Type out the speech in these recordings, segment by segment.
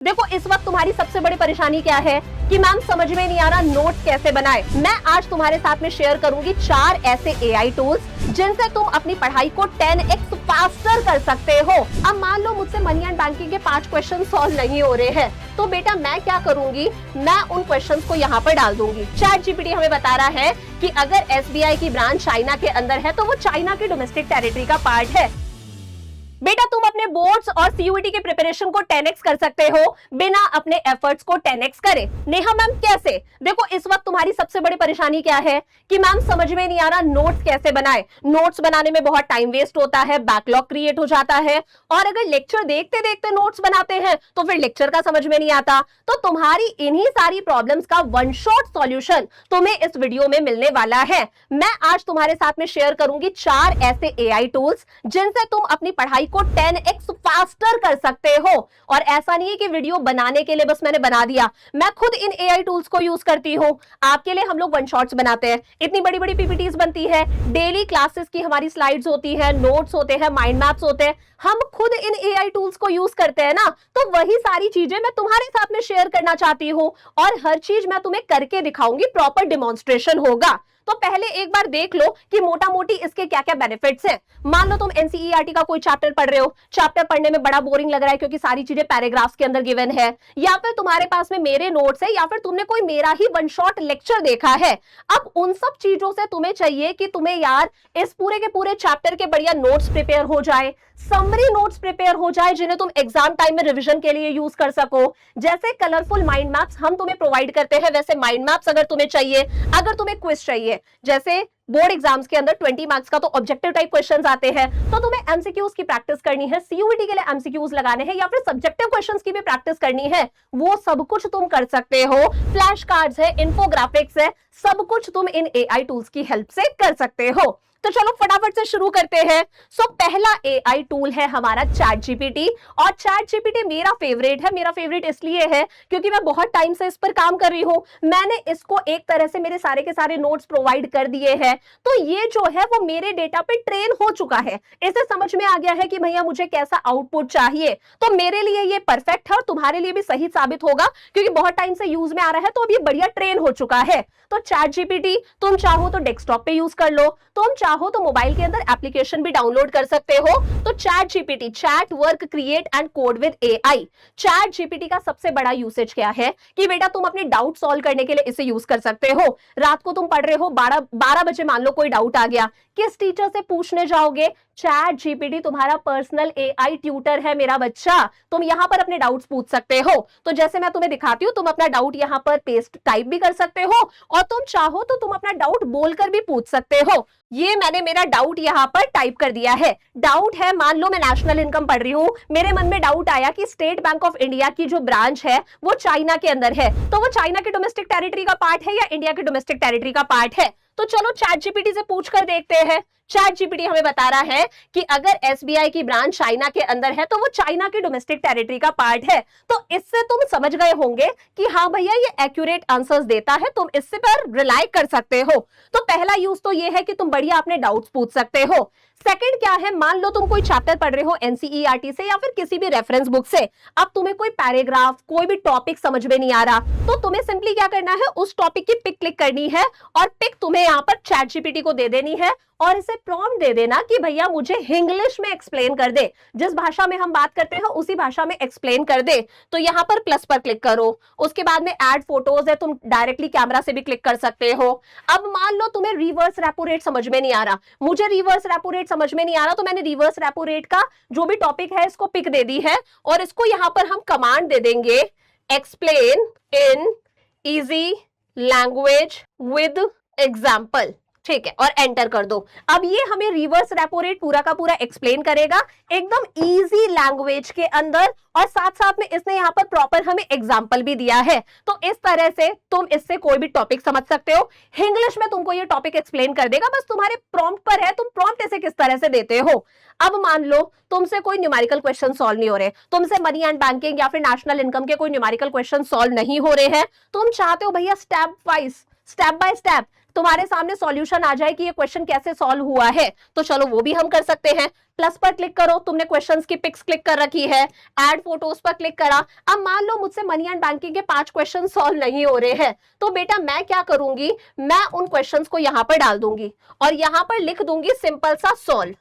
देखो इस वक्त तुम्हारी सबसे बड़ी परेशानी क्या है कि मैम समझ में नहीं आ रहा नोट्स कैसे बनाए। मैं आज तुम्हारे साथ में शेयर करूंगी 4 ऐसे एआई टूल्स जिनसे तुम अपनी पढ़ाई को 10x फास्टर कर सकते हो। अब मान लो मुझसे मनी एंड बैंकिंग के 5 क्वेश्चन सॉल्व नहीं हो रहे हैं, तो बेटा मैं क्या करूंगी, मैं उन क्वेश्चंस को यहाँ पर डाल दूंगी। चैट जीपीटी हमें बता रहा है कि अगर एसबीआई की ब्रांच चाइना के अंदर है तो वो चाइना की डोमेस्टिक टेरिटरी का पार्ट है। बेटा तुम अपने बोर्ड्स और सीयूईटी के प्रिपरेशन को 10x कर सकते हो बिना अपने एफर्ट्स को 10x करे। नेहा मैम कैसे? देखो इस वक्त तुम्हारी सबसे बड़ी परेशानी क्या है कि मैम समझ में नहीं आ रहा नोट्स कैसे बनाए। नोट्स बनाने में बहुत टाइम वेस्ट होता है, बैकलॉग क्रिएट हो जाता है, और अगर लेक्चर देखते देखते नोट्स बनाते हैं तो फिर लेक्चर का समझ में नहीं आता। तो तुम्हारी इन्हीं सारी प्रॉब्लम्स का वन शॉट सॉल्यूशन तुम्हें इस वीडियो में मिलने वाला है। मैं आज तुम्हारे साथ में शेयर करूंगी 4 ऐसे एआई टूल्स जिनसे तुम अपनी पढ़ाई को 10x फास्टर कर सकते हो। और ऐसा नहीं है कि वीडियो बनाने के लिए बस मैंने बना दिया, मैं खुद इन एआई टूल्स को यूज करती हूं। आपके लिए हम लोग वन शॉट्स बनाते हैं, इतनी बड़ी बड़ी पीपीटीज बनती है, डेली क्लासेस की हमारी स्लाइड्स होती है, नोट्स होते हैं, माइंड मैप्स होते हैं, हम खुद इन एआई टूल्स को यूज करते हैं ना। तो वही सारी चीजें मैं तुम्हारे साथ में शेयर करना चाहती हूं और हर चीज मैं तुम्हें करके दिखाऊंगी, प्रॉपर डिमॉन्स्ट्रेशन होगा। तो पहले एक बार देख लो कि मोटा मोटी इसके क्या क्या बेनिफिट्स हैं। मान लो तुम एनसीईआरटी का कोई चैप्टर पढ़ रहे हो, चैप्टर पढ़ने में बड़ा बोरिंग लग रहा है क्योंकि सारी चीजें पैराग्राफ्स के अंदर गिवन है, या फिर तुम्हारे पास में मेरे नोट्स है, या फिर तुमने कोई मेरा ही वन शॉट लेक्चर देखा है। अब उन सब चीजों से तुम्हें चाहिए कि तुम्हें यार इस पूरे के पूरे चैप्टर के बढ़िया नोट्स प्रिपेयर हो जाए, समरी नोट्स प्रिपेयर हो जाए जिन्हें तुम एग्जाम टाइम में रिवीजन के लिए यूज कर सको। जैसे कलरफुल माइंड मैप्स हम तुम्हें प्रोवाइड करते हैं, वैसे माइंड मैप्स अगर तुम्हें चाहिए, अगर तुम्हें क्विज चाहिए, जैसे बोर्ड एग्जाम्स के अंदर 20 मार्क्स का तो ऑब्जेक्टिव टाइप क्वेश्चंस आते हैं, तो तुम्हें एमसीक्यूज की प्रैक्टिस करनी है, सीयूईटी के लिए एमसीक्यूज लगाने हैं, या फिर सब्जेक्टिव क्वेश्चंस की भी प्रैक्टिस करनी है, वो सब कुछ तुम कर सकते हो। फ्लैश कार्ड्स है, इंफोग्राफिक्स है, सब कुछ तुम इन एआई टूल्स की हेल्प से कर सकते हो। तो चलो फटाफट से शुरू करते हैं। पहला एआई टूल है हमारा चैट जीपीटी, और चैट जीपीटी मेरा फेवरेट है। मेरा फेवरेट इसलिए है क्योंकि मैं बहुत टाइम से इस पर काम कर रही हूं, मैंने इसको एक तरह से मेरे सारे के सारे नोट्स प्रोवाइड कर दिए हैं, तो ये जो है वो मेरे डेटा पे ट्रेन हो चुका है। इसे समझ में आ गया है कि भैया मुझे कैसा आउटपुट चाहिए, तो मेरे लिए ये परफेक्ट है और तुम्हारे लिए भी सही साबित होगा क्योंकि बहुत टाइम से यूज में आ रहा है, तो अब ये बढ़िया ट्रेन हो चुका है। तो चैट जीपीटी तुम चाहो तो डेस्कटॉप पे यूज कर लो, तुम चाहो तो मोबाइल के अंदर एप्लीकेशन भी डाउनलोड कर सकते हो। तो chat GPT, chat work create and code with AI. Chat GPT का सबसे बड़ा यूसेज क्या है कि बेटा तुम अपने डाउट सॉल्व करने के लिए इसे यूज कर सकते हो। रात को तुम पढ़ रहे हो, 12 बजे मान लो कोई डाउट आ गया, किस टीचर से पूछने जाओगे? चैट जीपीटी तुम्हारा पर्सनल एआई ट्यूटर है मेरा बच्चा, तुम यहां पर अपने डाउट्स पूछ सकते हो। तो जैसे मैं तुम्हें दिखाती हूं, तुम अपना डाउट यहां पर पेस्ट टाइप भी कर सकते हो, और तुम चाहो तो तुम अपना डाउट बोलकर भी पूछ सकते हो। ये मैंने मेरा डाउट यहां पर टाइप कर दिया है। डाउट है, मान लो मैं नेशनल इनकम पढ़ रही हूं, मेरे मन में डाउट आया कि स्टेट बैंक ऑफ इंडिया की जो ब्रांच है वो चाइना के अंदर है, तो वो चाइना की डोमेस्टिक टेरिटरी का पार्ट है या इंडिया की डोमेस्टिक टेरिटरी का पार्ट है? तो चलो चैट जीपीटी से पूछकर देखते हैं। चैट जीपीटी हमें बता रहा है कि अगर एसबीआई की ब्रांच चाइना के अंदर है तो वो चाइना की डोमेस्टिक टेरिटरी का पार्ट है। तो इससे तुम समझ गए होंगे कि हाँ भैया ये एक्यूरेट आंसर्स देता है, तुम इससे पर रिलाई कर सकते हो। तो पहला यूज तो ये है कि तुम बढ़िया अपने डाउट्स पूछ सकते हो। सेकंड क्या है, मान लो तुम कोई चैप्टर पढ़ रहे हो एनसीईआरटी से या फिर किसी भी रेफरेंस बुक से, अब तुम्हें कोई पैराग्राफ, कोई भी टॉपिक समझ में नहीं आ रहा, तो तुम्हें सिंपली क्या करना है, उस टॉपिक की पिक क्लिक करनी है और पिक तुम्हें यहाँ पर चैट जीपीटी को दे देनी है और इसे प्रॉम्प्ट दे देना कि भैया मुझे इंग्लिश में एक्सप्लेन कर दे, जिस भाषा में हम बात करते हैं उसी भाषा में एक्सप्लेन कर दे। तो यहाँ पर प्लस पर क्लिक करो, उसके बाद में ऐड फोटोज है, तुम डायरेक्टली कैमरा से भी क्लिक कर सकते हो। अब मान लो तुम्हें रिवर्स रेपो रेट समझ में नहीं आ रहा, मुझे रिवर्स रेपो रेट समझ में नहीं आ रहा, तो मैंने रिवर्स रेपो रेट का जो भी टॉपिक है इसको पिक दे दी है और इसको यहां पर हम कमांड दे देंगे, explain in easy language with example, ठीक है, और एंटर कर दो। अब ये हमें रिवर्स रेपो रेट पूरा का पूरा एक्सप्लेन करेगा एकदम इजी लैंग्वेज के अंदर, और साथ साथ में इसने यहाँ पर प्रॉपर हमें एग्जांपल भी दिया है। तो इस तरह से तुम इससे कोई भी टॉपिक समझ सकते हो, इंग्लिश में तुमको ये टॉपिक एक्सप्लेन कर देगा, बस तुम्हारे प्रॉम्प्ट पर है, तुम प्रॉम्प्ट इसे किस तरह से देते हो। अब मान लो तुमसे कोई न्यूमेरिकल क्वेश्चन सॉल्व नहीं हो रहे, तुमसे मनी एंड बैंकिंग या फिर नेशनल इनकम के कोई न्यूमेरिकल क्वेश्चन सॉल्व नहीं हो रहे हैं, तुम चाहते हो भैया स्टेप बाय स्टेप तुम्हारे सामने सॉल्यूशन आ जाए कि ये क्वेश्चन कैसे सॉल्व हुआ है, तो चलो वो भी हम कर सकते हैं। प्लस पर क्लिक करो, तुमने क्वेश्चंस की पिक्स क्लिक कर रखी है, ऐड फोटोज पर क्लिक करा। अब मान लो मुझसे मनी एंड बैंकिंग के 5 क्वेश्चन सॉल्व नहीं हो रहे हैं, तो बेटा मैं क्या करूंगी, मैं उन क्वेश्चंस को यहां पर डाल दूंगी और यहां पर लिख दूंगी सिंपल सा सॉल्व।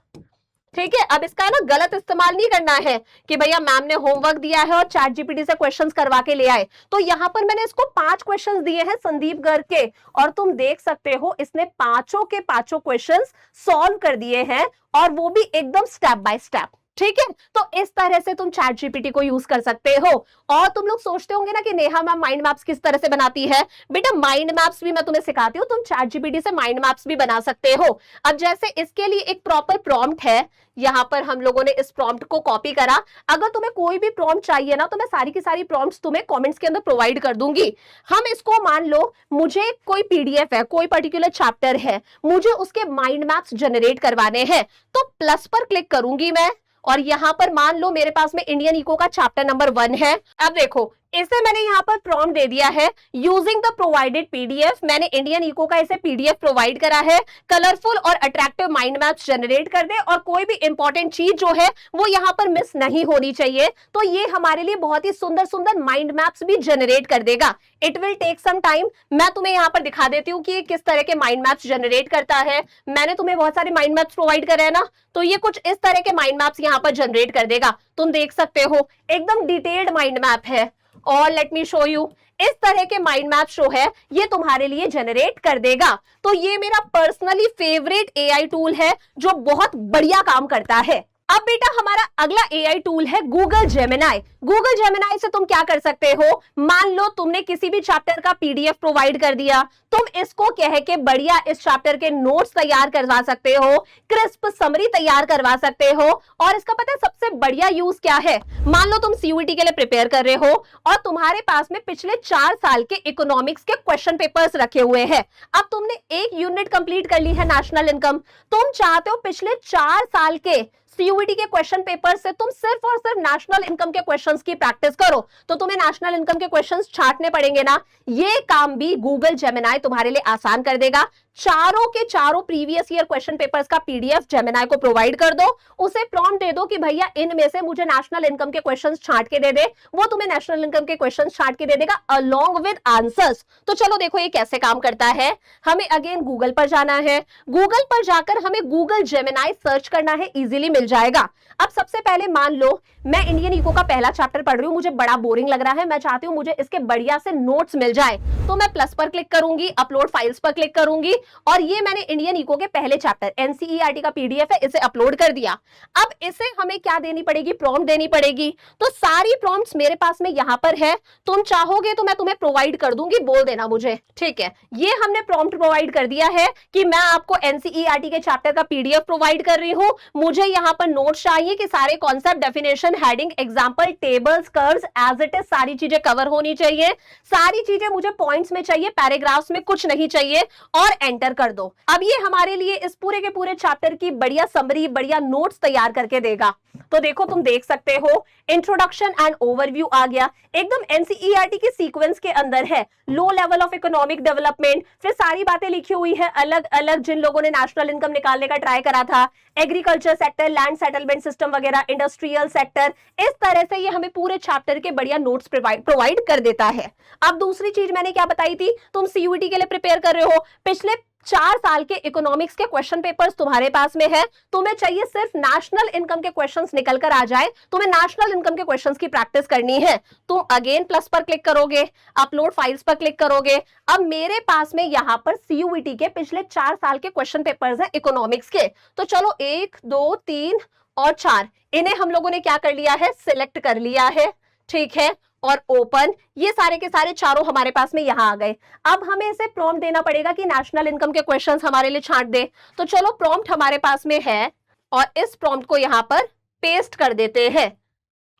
ठीक है, अब इसका है ना गलत इस्तेमाल नहीं करना है कि भैया मैम ने होमवर्क दिया है और चैट जीपीटी से क्वेश्चंस करवा के ले आए। तो यहां पर मैंने इसको 5 क्वेश्चंस दिए हैं संदीप गर्ग के, और तुम देख सकते हो इसने पांचों के पांचों क्वेश्चंस सॉल्व कर दिए हैं, और वो भी एकदम स्टेप बाय स्टेप। ठीक है, तो इस तरह से तुम चैट जीपीटी को यूज कर सकते हो। और तुम लोग सोचते होंगे ना कि नेहा मैम माइंड मैप्स किस तरह से बनाती है। बेटा माइंड मैप्स भी मैं तुम्हें सिखाती हूँ, तुम चैट जीपीटी से माइंड मैप्स भी बना सकते हो। अब जैसे इसके लिए एक प्रॉपर प्रॉम्प्ट है, यहां पर हम लोगों ने इस प्रॉम्प्ट को कॉपी करा। अगर तुम्हें कोई भी प्रॉम्प्ट चाहिए ना, तो मैं सारी की सारी प्रॉम्प्ट्स तुम्हें कमेंट्स के अंदर प्रोवाइड कर दूंगी। हम इसको मान लो मुझे कोई पीडीएफ है, कोई पर्टिकुलर चैप्टर है, मुझे उसके माइंड मैप्स जनरेट करवाने हैं, तो प्लस पर क्लिक करूंगी मैं, और यहां पर मान लो मेरे पास में इंडियन इको का चैप्टर नंबर 1 है। अब देखो इसे मैंने यहाँ पर प्रॉम्प्ट दे दिया है, यूजिंग द प्रोवाइडेड पीडीएफ। मैंने इंडियन इको का इसे पीडीएफ प्रोवाइड करा है, कलरफुल और अट्रैक्टिव माइंड मैप्स जनरेट कर दे, और कोई भी इंपॉर्टेंट चीज जो है वो यहाँ पर मिस नहीं होनी चाहिए। तो ये हमारे लिए बहुत ही सुंदर सुंदर माइंड मैप्स भी जनरेट कर देगा। It will take some time. मैं तुम्हें यहाँ पर दिखा देती हूँ कि ये किस तरह के माइंड मैप्स जनरेट करता है। मैंने तुम्हें बहुत सारे माइंड मैप्स प्रोवाइड करे हैं ना, तो ये कुछ इस तरह के माइंड मैप्स यहाँ पर जनरेट कर देगा। तुम देख सकते हो एकदम डिटेल्ड माइंड मैप है, और लेट मी शो यू, इस तरह के माइंड मैप शो है, ये तुम्हारे लिए जनरेट कर देगा। तो ये मेरा पर्सनली फेवरेट एआई टूल है जो बहुत बढ़िया काम करता है। अब बेटा हमारा अगला एआई टूल है गूगल जेमिनाई। गूगल जेमिनाई से तुम क्या कर सकते हो, मान लो तुमने किसी भी चैप्टर का पीडीएफ प्रोवाइड कर दिया, तुम इसको कह के बढ़िया इस चैप्टर के नोट्स तैयार करवा सकते हो, क्रिस्प समरी तैयार करवा सकते हो। और इसका पता है सबसे बढ़िया यूज क्या है, मान लो तुम सीयूईटी के लिए प्रिपेयर कर रहे हो और तुम्हारे पास में पिछले 4 साल के इकोनॉमिक्स के क्वेश्चन पेपर्स रखे हुए हैं। अब तुमने एक यूनिट कंप्लीट कर ली है नेशनल इनकम, तुम चाहते हो पिछले 4 साल के सीयूईटी के क्वेश्चन पेपर से तुम सिर्फ और सिर्फ नेशनल इनकम के क्वेश्चंस की प्रैक्टिस करो, तो तुम्हें नेशनल इनकम के क्वेश्चंस छांटने पड़ेंगे ना। ये काम भी गूगल जेमिनाई तुम्हारे लिए आसान कर देगा। चारों के चारों प्रीवियस ईयर क्वेश्चन पेपर्स का पीडीएफ जेमिनाई को प्रोवाइड कर दो, उसे प्रॉम्प्ट दे दो कि भैया इनमें से मुझे नेशनल इनकम के क्वेश्चंस छांट के दे दे, वो तुम्हें नेशनल इनकम के क्वेश्चंस छांट के दे देगा अलोंग विद आंसर्स। तो चलो देखो ये कैसे काम करता है। हमें अगेन गूगल पर जाना है, गूगल पर जाकर हमें गूगल जेमिनाई सर्च करना है, इजीली मिल जाएगा। अब सबसे पहले मान लो मैं इंडियन इको का पहला चैप्टर पढ़ रही हूं, मुझे बड़ा बोरिंग लग रहा है, मैं चाहती हूं मुझे इसके बढ़िया से नोट्स मिल जाए, तो मैं प्लस पर क्लिक करूंगी, अपलोड फाइल्स पर क्लिक करूंगी, और ये मैंने इंडियन इको के पहले चैप्टर एनसीईआरटी का पीडीएफ है, इसे अपलोड कर दिया। अब इसे हमें क्या देनी पड़ेगी, प्रॉम्प्ट देनी पड़ेगी। तो सारी प्रॉम्प्ट्स मेरे पास में यहां पर है, तुम चाहोगे तो मैं तुम्हें प्रोवाइड कर दूंगी, बोल देना मुझे। ठीक है, ये हमने प्रॉम्प्ट प्रोवाइड कर दिया है कि मैं आपको एनसीईआरटी के चैप्टर का पीडीएफ प्रोवाइड कर रही हूं, मुझे यहां पर नोट्स चाहिए कि सारे concept, definition, heading, example, tables, curves, as it is सारी चीजें कवर होनी चाहिए, सारी चीजें मुझे पॉइंट्स में चाहिए, पैराग्राफ्स में कुछ नहीं चाहिए, और एंटर कर दो। अब ये हमारे लिए इस पूरे के पूरे चैप्टर की बढ़िया समरी, बढ़िया नोट्स तैयार करके देगा। तो देखो तुम देख सकते हो इंट्रोडक्शन एंड ओवरव्यू आ गया, एकदम एनसीईआरटी की सीक्वेंस के अंदर है। Low level of economic development, फिर सारी बातें लिखी हुई है अलग अलग, जिन लोगों ने नेशनल इनकम निकालने का ट्राई करा था, agriculture sector, land settlement system वगैरह, इंडस्ट्रियल सेक्टर, इस तरह से ये हमें पूरे चैप्टर के बढ़िया नोट्स प्रोवाइड कर देता है। अब दूसरी चीज मैंने क्या बताई थी, तुम सीयूईटी के लिए प्रिपेयर कर रहे हो, पिछले 4 साल के इकोनॉमिक्स के क्वेश्चन पेपर्स तुम्हारे पास में है, तुम्हें चाहिए सिर्फ नेशनल इनकम के क्वेश्चंस निकल कर आ जाए, तुम्हें नेशनल इनकम के क्वेश्चंस की प्रैक्टिस करनी है। तुम अगेन प्लस पर क्लिक करोगे, अपलोड फाइल्स पर क्लिक करोगे। अब मेरे पास में यहां पर सीयूईटी के पिछले 4 साल के क्वेश्चन पेपर्स हैं इकोनॉमिक्स के, तो चलो 1 2 3 और 4 इन्हें हम लोगों ने क्या कर लिया है, सिलेक्ट कर लिया है। ठीक है, और ओपन, ये सारे के सारे चारों हमारे पास में यहां आ गए। अब हमें इसे प्रॉम्प्ट देना पड़ेगा कि नेशनल इनकम के क्वेश्चंस हमारे लिए छांट दे, तो चलो प्रॉम्प्ट हमारे पास में है, और इस प्रॉम्प्ट को यहां पर पेस्ट कर देते हैं,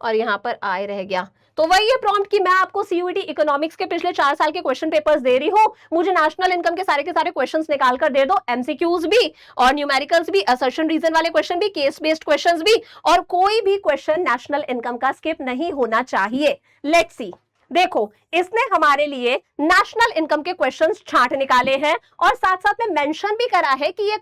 और यहां पर आए रह गया। तो वही है प्रॉम्प्ट कि मैं आपको सीयूईटी इकोनॉमिक्स के पिछले 4 साल के क्वेश्चन पेपर्स दे रही हूं, मुझे नेशनल इनकम के सारे क्वेश्चंस निकाल कर दे दो, एमसीक्यूज भी और न्यूमेरिकल्स भी, असर्शन रीजन वाले क्वेश्चन भी, केस बेस्ड क्वेश्चंस भी, और कोई भी क्वेश्चन नेशनल इनकम का स्किप नहीं होना चाहिए। लेट्स सी, देखो, इसने हमारे लिए नेशनल इनकम के क्वेश्चंस छांट निकाले हैं और साथ साथ में मेंशन भी करा है कि ये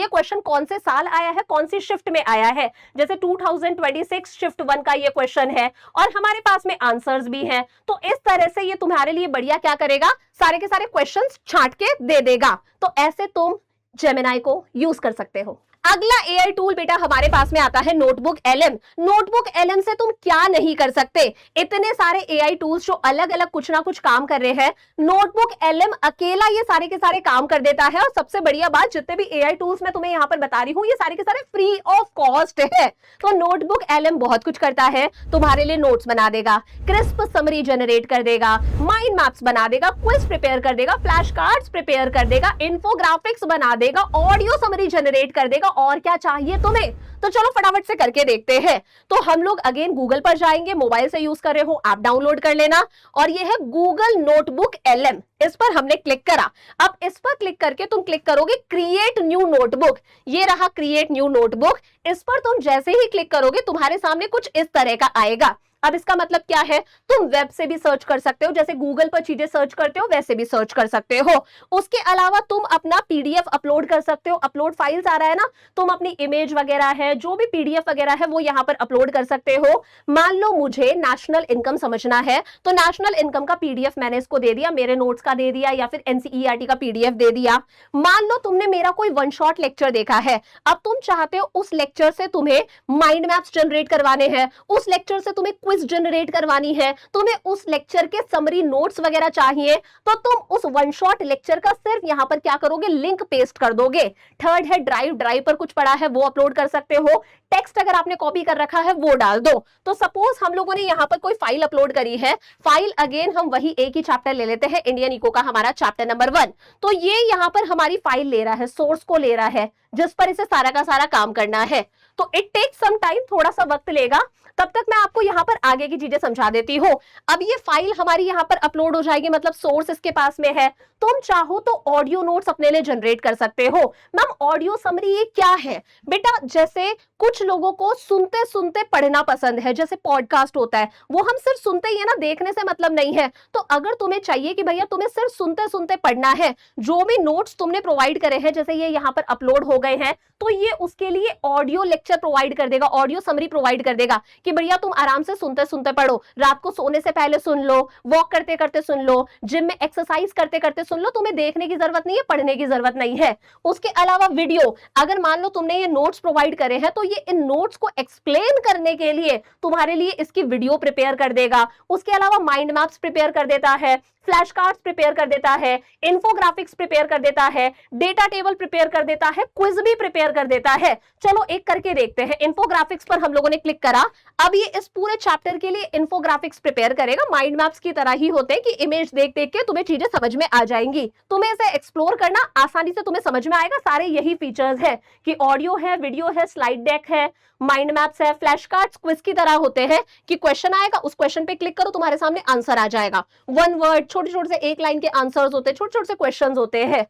क्वेश्चन कौन से साल आया है, कौन सी शिफ्ट में आया है। जैसे 2026 शिफ्ट 1 का ये क्वेश्चन है और हमारे पास में आंसर्स भी हैं। तो इस तरह से ये तुम्हारे लिए बढ़िया क्या करेगा, सारे के सारे क्वेश्चंस छांट के दे देगा। तो ऐसे तुम जेमिनाई को यूज कर सकते हो। अगला एआई टूल बेटा हमारे पास में आता है नोटबुक एलएम। नोटबुक एलएम से तुम क्या नहीं कर सकते, इतने सारे एआई टूल्स जो अलग अलग कुछ ना कुछ काम कर रहे हैं, नोटबुक एलएम अकेला ये सारे के सारे काम कर देता है। और सबसे बढ़िया बात, जितने भी एआई टूल्स मैं तुम्हें यहाँ पर बता रही हूँ, ये सारे के सारे फ्री ऑफ कॉस्ट है। तो नोटबुक एलएम बहुत कुछ करता है, तुम्हारे लिए नोट्स बना देगा, क्रिस्प समरी जनरेट कर देगा, माइंड मैप्स बना देगा, क्विज प्रिपेयर कर देगा, फ्लैश कार्ड्स प्रिपेयर कर देगा, इन्फोग्राफिक्स बना देगा, ऑडियो समरी जनरेट कर देगा। और क्या चाहिए तुम्हें? तो चलो फटाफट से करके देखते हैं। तो हम लोग अगेन गूगल पर जाएंगे, मोबाइल से यूज कर रहे हो ऐप डाउनलोड कर लेना, और ये है गूगल नोटबुक एलएम। इस पर हमने क्लिक करा। अब इस पर क्लिक करके तुम क्लिक करोगे क्रिएट न्यू नोटबुक। ये रहा क्रिएट न्यू नोटबुक। इस पर तुम जैसे ही क्लिक करोगे तुम्हारे सामने कुछ इस तरह का आएगा। अब इसका मतलब क्या है, तुम वेब से भी सर्च कर सकते हो, जैसे गूगल पर चीजें सर्च करते हो वैसे भी सर्च कर सकते हो। उसके अलावा तुम अपना पीडीएफ अपलोड कर सकते हो। अपलोड फाइल्स आ रहा है ना, तुम अपनी इमेज वगैरह है, जो भी पीडीएफ वगैरह है वो यहाँ पर अपलोड कर सकते हो। मान लो मुझे नेशनल इनकम समझना है, तो नेशनल इनकम का पीडीएफ मैंने इसको दे दिया, मेरे नोट्स का दे दिया, या फिर एनसीईआरटी का पीडीएफ दे दिया। मान लो तुमने मेरा कोई वन शॉट लेक्चर देखा है, अब तुम चाहते हो उस लेक्चर से तुम्हें माइंड मैप्स जनरेट करवाने हैं, उस लेक्चर से तुम्हें क्विज जनरेट करवानी है, तुम्हें उस लेक्चर के समरी नोट्स वगैरह चाहिए, तो तुम उस वन शॉट लेक्चर का सिर्फ यहां पर क्या करोगे, लिंक पेस्ट कर दोगे। थर्ड है ड्राइव पर कुछ पड़ा है वो अपलोड कर सकते हो। टेक्स्ट अगर आपने कॉपी कर रखा है वो डाल दो। तो सपोज हम लोगों ने यहां पर कोई फाइल अपलोड करी है, फाइल अगेन हम वही एक ही चैप्टर ले लेते हैं, इंडियन इको का हमारा चैप्टर नंबर 1। तो ये यहां पर हमारी फाइल ले रहा है, सोर्स को ले रहा है, जिस पर इसे सारा का सारा काम करना है। तो इट टेक्स सम टाइम, थोड़ा सा वक्त लेगा। तब तक मैं आपको यहाँ पर आगे की चीजें समझा देती हूँ। अब ये फाइल हमारी यहाँ पर अपलोड हो जाएगी, मतलब सोर्स इसके पास में है। तुम चाहो तो ऑडियो नोट्स अपने लिए जनरेट कर सकते हो। मैम ऑडियो समरी ये क्या है? बेटा जैसे कुछ लोगों को सुनते सुनते पढ़ना पसंद है, जैसे पॉडकास्ट होता है, वो हम सिर्फ सुनते ही है ना, देखने से मतलब नहीं है। तो अगर तुम्हें चाहिए कि भैया तुम्हें सिर्फ सुनते सुनते पढ़ना है, जो भी नोट्स तुमने प्रोवाइड करे हैं, जैसे ये यहाँ पर अपलोड हो गए हैं, तो ये उसके लिए ऑडियो लेक्चर प्रोवाइड कर देगा, ऑडियो समरी प्रोवाइड कर देगा कि बढ़िया तुम आराम से सुनते सुनते पढ़ो, रात को सोने से पहले सुन लो, वॉक करते करते सुन लो, जिम में एक्सरसाइज करते करते सुन लो, तुम्हें देखने की जरूरत नहीं है, पढ़ने की जरूरत नहीं है। उसके अलावा वीडियो, अगर मान लो तुमने ये नोट्स प्रोवाइड करे हैं, तो ये इन नोट्स को एक्सप्लेन करने के लिए तुम्हारे लिए इसकी वीडियो प्रिपेयर कर देगा। उसके अलावा माइंड मैप्स प्रिपेयर कर देता है, फ्लैश कार्ड्स प्रिपेयर कर देता है, इन्फोग्राफिक्स प्रिपेयर कर देता है, डेटा टेबल प्रिपेयर कर देता है, क्विज भी प्रिपेयर कर देता है। चलो एक करके देखते हैं। इन्फोग्राफिक्स पर हम लोगों ने क्लिक करा। अब ये इस पूरे चैप्टर के लिए इन्फोग्राफिक्स प्रिपेयर करेगा। माइंड मैप्स की तरह ही होते हैं कि इमेज देख देख के तुम्हें चीजें समझ में आ जाएंगी, तुम्हें इसे एक्सप्लोर करना आसानी से तुम्हें समझ में आएगा। सारे यही फीचर्स है कि ऑडियो है, वीडियो है, स्लाइड डेक है, माइंड मैप्स है, फ्लैश कार्ड्स क्विज की तरह होते हैं कि क्वेश्चन आएगा, उस क्वेश्चन पे क्लिक करो, तुम्हारे सामने आंसर आ जाएगा। वन वर्ड, छोटे छोटे से एक लाइन के आंसर्स होते हैं, छोटे छोटे से क्वेश्चंस होते हैं।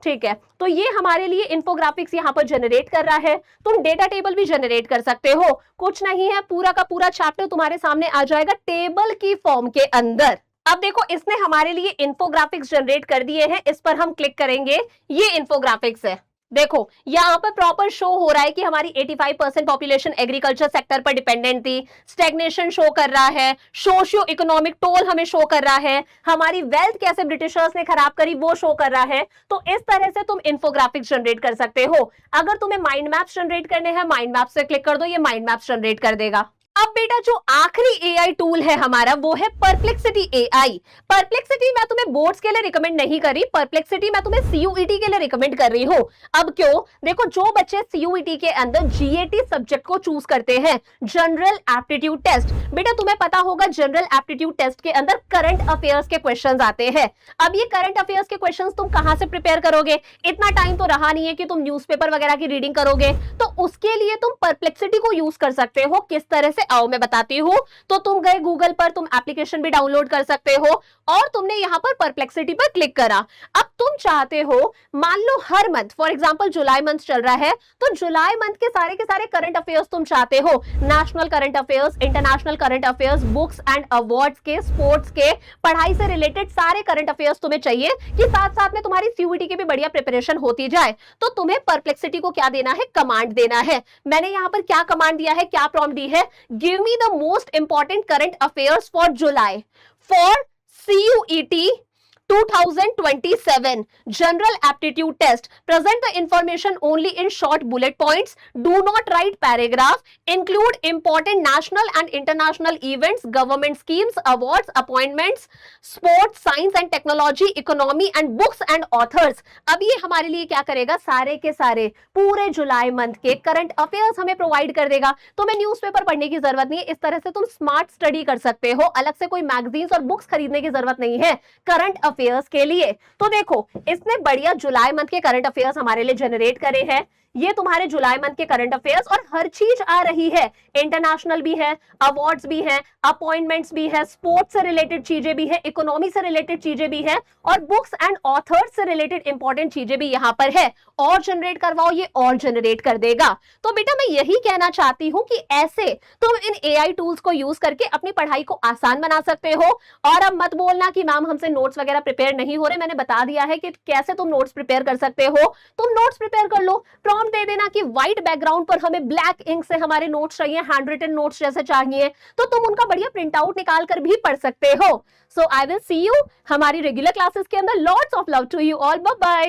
ठीक है, तो ये हमारे लिए इन्फोग्राफिक्स यहाँ पर जनरेट कर रहा है। तुम डेटा टेबल भी जनरेट कर सकते हो, कुछ नहीं है, पूरा का पूरा चैप्टर तुम्हारे सामने आ जाएगा टेबल की फॉर्म के अंदर। अब देखो इसने हमारे लिए इन्फोग्राफिक्स जनरेट कर दिए हैं, इस पर हम क्लिक करेंगे, ये इन्फोग्राफिक्स है। देखो यहाँ पर प्रॉपर शो हो रहा है कि हमारी 85% पॉपुलेशन एग्रीकल्चर सेक्टर पर डिपेंडेंट थी, स्टैग्नेशन शो कर रहा है, सोशियो इकोनॉमिक टोल हमें शो कर रहा है, हमारी वेल्थ कैसे ब्रिटिशर्स ने खराब करी वो शो कर रहा है। तो इस तरह से तुम इन्फोग्राफिक्स जनरेट कर सकते हो। अगर तुम्हें माइंड मैप्स जनरेट करने हैं, माइंड मैप्स से क्लिक कर दो, ये माइंड मैप्स जनरेट कर देगा। अब बेटा जो आखिरी एआई टूल है हमारा वो है परप्लेक्सिटी एआई। परप्लेक्सिटी मैं तुम्हें बोर्ड्स के लिए रिकमेंड नहीं करी, परप्लेक्सिटी मैं तुम्हें सीयूईटी के लिए रिकमेंड कर रही हूं। अब क्यों? देखो जो बच्चे सीयूईटी के अंदर जीएटी सब्जेक्ट को चूज करते हैं, जनरल एप्टीट्यूड टेस्ट, बेटा तुम्हें पता होगा जनरल एप्टीट्यूड टेस्ट के अंदर करंट अफेयर्स के क्वेश्चंस आते हैं। अब ये करंट अफेयर्स के क्वेश्चंस तुम कहां से प्रिपेयर करोगे? इतना टाइम तो रहा नहीं है कि तुम न्यूज़पेपर वगैरह की रीडिंग करोगे, तो उसके लिए तुम परप्लेक्सिटी को यूज कर सकते हो। किस तरह से? आओ मैं बताती हूँ। तो तुम गए गूगल पर, तुम एप्लीकेशन भी डाउनलोड कर सकते हो और तुमने यहाँ पर परप्लेक्सिटी पर क्लिक करा। अब तुम चाहते हो, मान लो हर मंथ, फॉर एग्जांपल जुलाई मंथ चल रहा है, तो जुलाई मंथ के सारे करंट अफेयर्स तुम चाहते हो, national current affairs, international current affairs, books and awards के, स्पोर्ट्स के, पढ़ाई से रिलेटेड सारे करंट अफेयर्स तुम्हें चाहिए कि साथ साथ में तुम्हारी सीयूईटी की भी बढ़िया प्रिपरेशन होती जाए। तो तुम्हें परप्लेक्सिटी को क्या देना है, कमांड देना है। मैंने यहां पर क्या कमांड दिया है, क्या प्रॉम्प्ट दी है, give me the most important current affairs for July for CUET 2027 general aptitude test. Present the information only in short bullet points. Do not write paragraph. Include important national and international events, government schemes, awards, appointments, sports, science and technology, economy and books and authors. अब ये हमारे लिए क्या करेगा, सारे के सारे पूरे जुलाई मंथ के करंट अफेयर्स हमें प्रोवाइड कर देगा। तुम्हें न्यूज़पेपर पढ़ने की जरूरत नहीं है, इस तरह से तुम स्मार्ट स्टडी कर सकते हो, अलग से कोई मैगजीन्स और बुक्स खरीदने की जरूरत नहीं है करंट अफेयर्स के लिए। तो देखो, इसने बढ़िया जुलाई मंथ के करंट अफेयर्स हमारे लिए जनरेट करे हैं। ये तुम्हारे जुलाई मंथ के करंट अफेयर्स, और हर चीज आ रही है, इंटरनेशनल भी है, अवार्ड्स भी है, अपॉइंटमेंट्स भी है, स्पोर्ट्स से रिलेटेड चीजें भी है, इकोनॉमी से रिलेटेड चीजें भी है, और बुक्स एंड ऑथर्स से रिलेटेड इंपॉर्टेंट चीजें भी यहां पर है। और जनरेट करवाओ, ये और जनरेट कर देगा। तो बेटा मैं यही कहना चाहती हूं कि ऐसे तुम इन एआई टूल्स को यूज करके अपनी पढ़ाई को आसान बना सकते हो। और अब मत बोलना कि मैम हमसे नोट्स वगैरह प्रिपेयर नहीं हो रहे, मैंने बता दिया है कि कैसे तुम नोट्स प्रिपेयर कर सकते हो। तुम नोट्स प्रिपेयर कर लो, प्रॉम्प्ट दे देना कि व्हाइट बैकग्राउंड पर हमें ब्लैक इंक से हमारे नोट्स चाहिए, हैंड रिटन नोट्स जैसे चाहिए, तो तुम उनका बढ़िया प्रिंट आउट निकाल कर भी पढ़ सकते हो। So I will see you हमारी रेगुलर क्लासेस के अंदर। Lots of love to you all, bye bye.